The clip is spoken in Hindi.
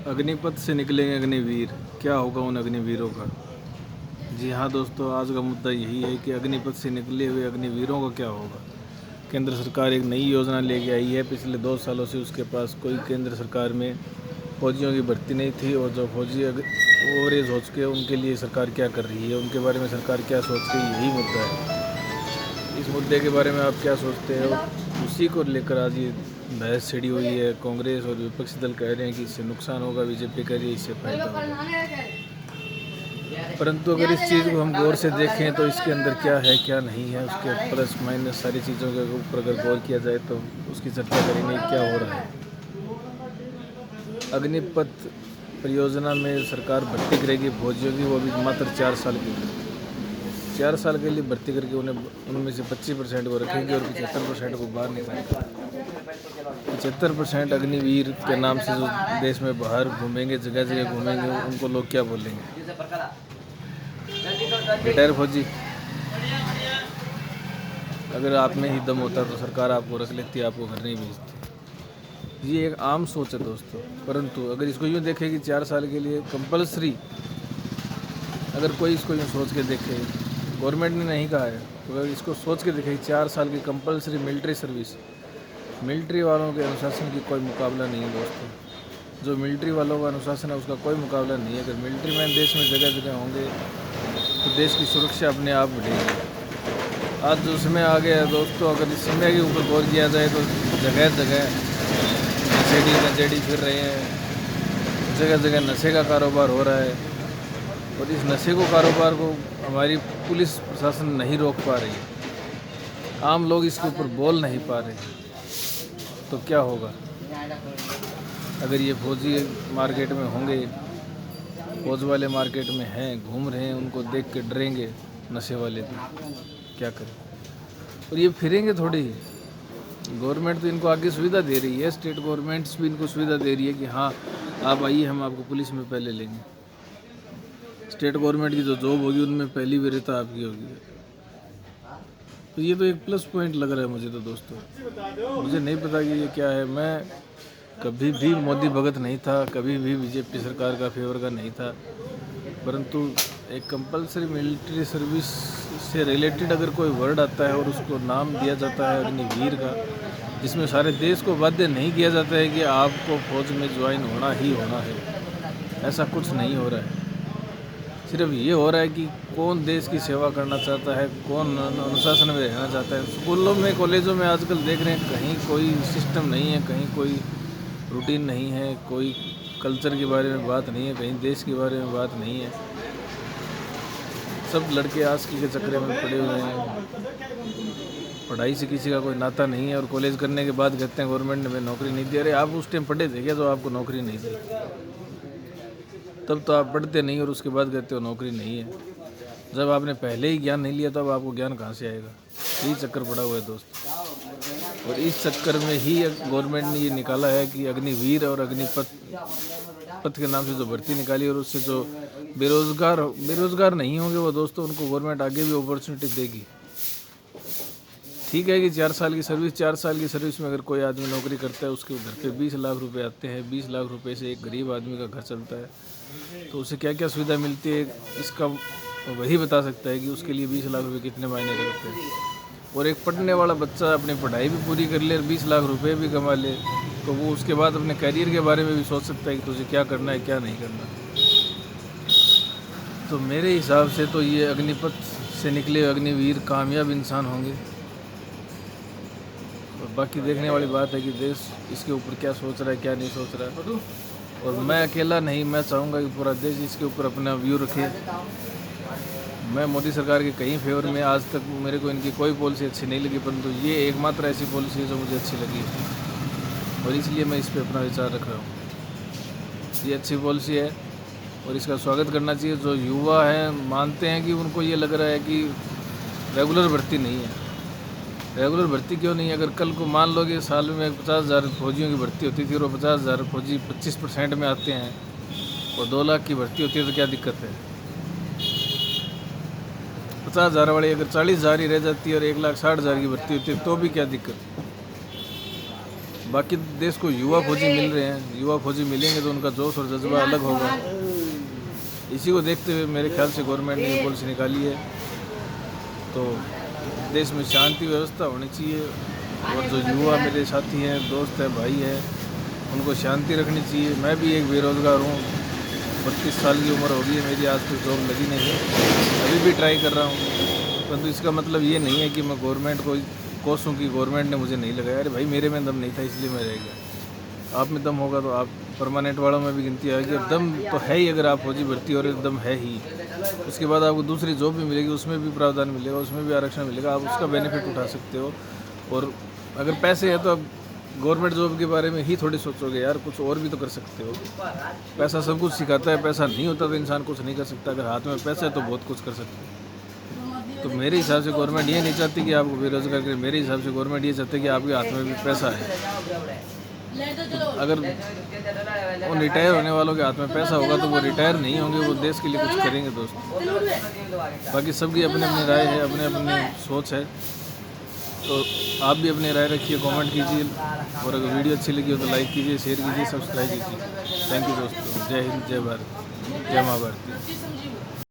अग्निपथ से निकलेंगे अग्निवीर, क्या होगा उन अग्निवीरों का। जी हाँ दोस्तों, आज का मुद्दा यही है कि अग्निपथ से निकले हुए अग्निवीरों का क्या होगा। केंद्र सरकार एक नई योजना लेके आई है। पिछले 2 सालों से उसके पास कोई केंद्र सरकार में फौजियों की भर्ती नहीं थी, और जो फौजी और ये सोच के उनके लिए सरकार क्या कर रही है, उनके बारे में सरकार क्या सोच रही है, यही मुद्दा है। इस मुद्दे के बारे में आप क्या सोचते हो, उसी को लेकर आज ये बहस छिड़ी हुई है। कांग्रेस और विपक्षी दल कह रहे हैं कि इससे नुकसान होगा, बीजेपी कह रही है इससे फायदा होगा। परंतु अगर इस चीज़ को हम गौर से देखें तो इसके अंदर क्या है क्या नहीं है, उसके प्लस माइनस सारी चीज़ों के ऊपर अगर गौर किया जाए तो उसकी चर्चा करेंगे क्या हो रहा है। अग्निपथ परियोजना में सरकार भर्ती करेगी फौजियों की, वो भी मात्र 4 साल की। 4 साल के लिए भर्ती करके उन्हें उनमें से 25% को रखेंगे और 75% को बाहर निकालेंगे। 75% अग्निवीर के नाम से जो देश में बाहर घूमेंगे, जगह जगह घूमेंगे, उनको लोग क्या बोलेंगे। रिटायर फौजी, अगर आप में ही दम होता तो सरकार आपको रख लेती, आपको घर नहीं भेजती। ये एक आम सोच है दोस्तों। परंतु अगर इसको यूँ देखें कि 4 साल के लिए कंपलसरी, अगर कोई इसको यूँ सोच के देखे, गवर्नमेंट ने नहीं कहा है तो अगर इसको सोच के देखे 4 साल की कंपलसरी मिलिट्री सर्विस, मिलिट्री वालों के अनुशासन की कोई मुकाबला नहीं है दोस्तों। जो मिलिट्री वालों का अनुशासन है उसका कोई मुकाबला नहीं है। अगर मिलिट्री मैन देश में जगह जगह होंगे तो देश की सुरक्षा अपने आप बढ़ेगी। आज जो समय आ गया है दोस्तों, अगर इस समय के ऊपर गौर किया जाए तो जगह जगह नशेड़ी नशेड़ी फिर रहे हैं, जगह जगह नशे का कारोबार हो रहा है, और इस नशे को कारोबार को हमारी पुलिस प्रशासन नहीं रोक पा रही है। आम लोग इसके ऊपर बोल नहीं पा रहे, तो क्या होगा। अगर ये फौजी मार्केट में होंगे, फौज वाले मार्केट में हैं, घूम रहे हैं, उनको देख के डरेंगे नशे वाले भी, क्या करें। और ये फिरेंगे थोड़ी ही। गवर्नमेंट तो इनको आगे सुविधा दे रही है, स्टेट गवर्नमेंट्स भी इनको सुविधा दे रही है कि हाँ आप आइए, हम आपको पुलिस में पहले लेंगे। स्टेट गवर्नमेंट की जो जॉब होगी उनमें पहली वरीयता आपकी होगी। तो ये तो एक प्लस पॉइंट लग रहा है मुझे तो दोस्तों। मुझे नहीं पता कि ये क्या है। मैं कभी भी मोदी भगत नहीं था, कभी भी बीजेपी सरकार का फेवर का नहीं था, परंतु एक कंपलसरी मिलिट्री सर्विस से रिलेटेड अगर कोई वर्ड आता है और उसको नाम दिया जाता है अग्निवीर का, जिसमें सारे देश को बाध्य नहीं किया जाता है कि आपको फौज में ज्वाइन होना ही होना है, ऐसा कुछ नहीं हो रहा है। सिर्फ ये हो रहा है कि कौन देश की सेवा करना चाहता है, कौन अनुशासन में रहना चाहता है। स्कूलों में, कॉलेजों में आजकल देख रहे हैं कहीं कोई सिस्टम नहीं है, कहीं कोई रूटीन नहीं है, कोई कल्चर के बारे में बात नहीं है, कहीं देश के बारे में बात नहीं है। सब लड़के आस्की के चक्कर में पड़े हुए हैं, पढ़ाई से किसी का कोई नाता नहीं है, और कॉलेज करने के बाद कहते हैं गवर्नमेंट ने हमें नौकरी नहीं दी। अरे आप उस टाइम पढ़े थे क्या तो आपको नौकरी नहीं दी? तब तो आप पढ़ते नहीं और उसके बाद कहते हो नौकरी नहीं है। जब आपने पहले ही ज्ञान नहीं लिया तो अब आपको ज्ञान कहाँ से आएगा। यही चक्कर पड़ा हुआ है दोस्त, और इस चक्कर में ही गवर्नमेंट ने ये निकाला है कि अग्निवीर और अग्निपथ के नाम से जो भर्ती निकाली, और उससे जो बेरोजगार नहीं होंगे वो दोस्तों, उनको गवर्नमेंट आगे भी अपॉर्चुनिटी देगी। ठीक है कि 4 साल की सर्विस, 4 साल की सर्विस में अगर कोई आदमी नौकरी करता है, उसके घर पे 20 लाख रुपए आते हैं, 20 लाख रुपए से एक गरीब आदमी का घर चलता है, तो उसे क्या क्या सुविधा मिलती है इसका वही बता सकता है कि उसके लिए 20 लाख रुपए कितने मायने रखते हैं। और एक पढ़ने वाला बच्चा अपनी पढ़ाई भी पूरी कर ले और 20 लाख रुपए भी कमा ले, तो वो उसके बाद अपने करियर के बारे में भी सोच सकता है कि तुझे क्या करना है क्या नहीं करना। तो मेरे हिसाब से तो ये अग्निपथ से निकले अग्निवीर कामयाब इंसान होंगे। और बाकी देखने वाली बात है कि देश इसके ऊपर क्या सोच रहा है क्या नहीं सोच रहा है। और मैं अकेला नहीं, मैं चाहूँगा कि पूरा देश इसके ऊपर अपना व्यू रखे। मैं मोदी सरकार के कई फेवर में, आज तक मेरे को इनकी कोई पॉलिसी अच्छी नहीं लगी, परंतु ये एकमात्र ऐसी पॉलिसी है जो मुझे अच्छी लगी, और इसलिए मैं इस पर अपना विचार रख रहा हूँ। ये अच्छी पॉलिसी है और इसका स्वागत करना चाहिए। जो युवा हैं मानते हैं कि उनको ये लग रहा है कि रेगुलर भर्ती नहीं है। रेगुलर भर्ती क्यों नहीं है? अगर कल को मान लो कि साल में 50,000 फौजियों की भर्ती होती थी और 50,000 फौजी 25% में आते हैं और 2 लाख की भर्ती होती है, तो क्या दिक्कत है? 50,000 वाली अगर 40,000 ही रह जाती है और 1,60,000 की भर्ती होती है तो भी क्या दिक्कत? बाकी देश को युवा फौजी मिल रहे हैं, युवा फौजी मिलेंगे तो उनका जोश और जज्बा अलग होगा। इसी को देखते हुए मेरे ख्याल से गवर्नमेंट ने ये पॉलिसी निकाली है। तो देश में शांति व्यवस्था होनी चाहिए और जो युवा मेरे साथी हैं, दोस्त हैं, भाई हैं, उनको शांति रखनी चाहिए। मैं भी एक बेरोज़गार हूँ, 32 साल की उम्र हो गई है मेरी, आज तक जॉब लगी नहीं है, अभी भी ट्राई कर रहा हूँ। परंतु इसका मतलब ये नहीं है कि मैं गवर्नमेंट को कोसूँ कि गवर्नमेंट ने मुझे नहीं लगाया। अरे भाई, मेरे में दम नहीं था इसलिए मैं रह गया। आप में दम होगा तो आप परमानेंट वालों में भी गिनती आएगी। और दम तो है ही, अगर आप फौजी भर्ती और दम है ही, उसके बाद आपको दूसरी जॉब भी मिलेगी, उसमें भी प्रावधान मिलेगा, उसमें भी आरक्षण मिलेगा, आप उसका बेनिफिट उठा सकते हो। और अगर पैसे हैं तो आप गवर्नमेंट जॉब के बारे में ही थोड़ी सोचोगे, यार कुछ और भी तो कर सकते हो। पैसा सब कुछ सिखाता है, पैसा नहीं होता तो इंसान कुछ नहीं कर सकता। अगर हाथ में पैसा है तो बहुत कुछ कर सकते हैं। तो मेरे हिसाब से गवर्नमेंट ये नहीं चाहती कि आपको बेरोजगार करें, मेरे हिसाब से गवर्नमेंट ये चाहती है कि आपके हाथ में भी पैसा है। अगर वो रिटायर होने वालों के हाथ में पैसा होगा तो वो रिटायर नहीं होंगे, वो देश के लिए कुछ करेंगे दोस्तों। बाकी सबकी अपनी अपनी राय है, अपनी अपनी सोच है। तो आप भी अपनी राय रखिए, कमेंट कीजिए, और अगर वीडियो अच्छी लगी हो तो लाइक कीजिए, शेयर कीजिए, सब्सक्राइब कीजिए। थैंक यू दोस्तों। जय हिंद, जय भारत, जय माँ भारती।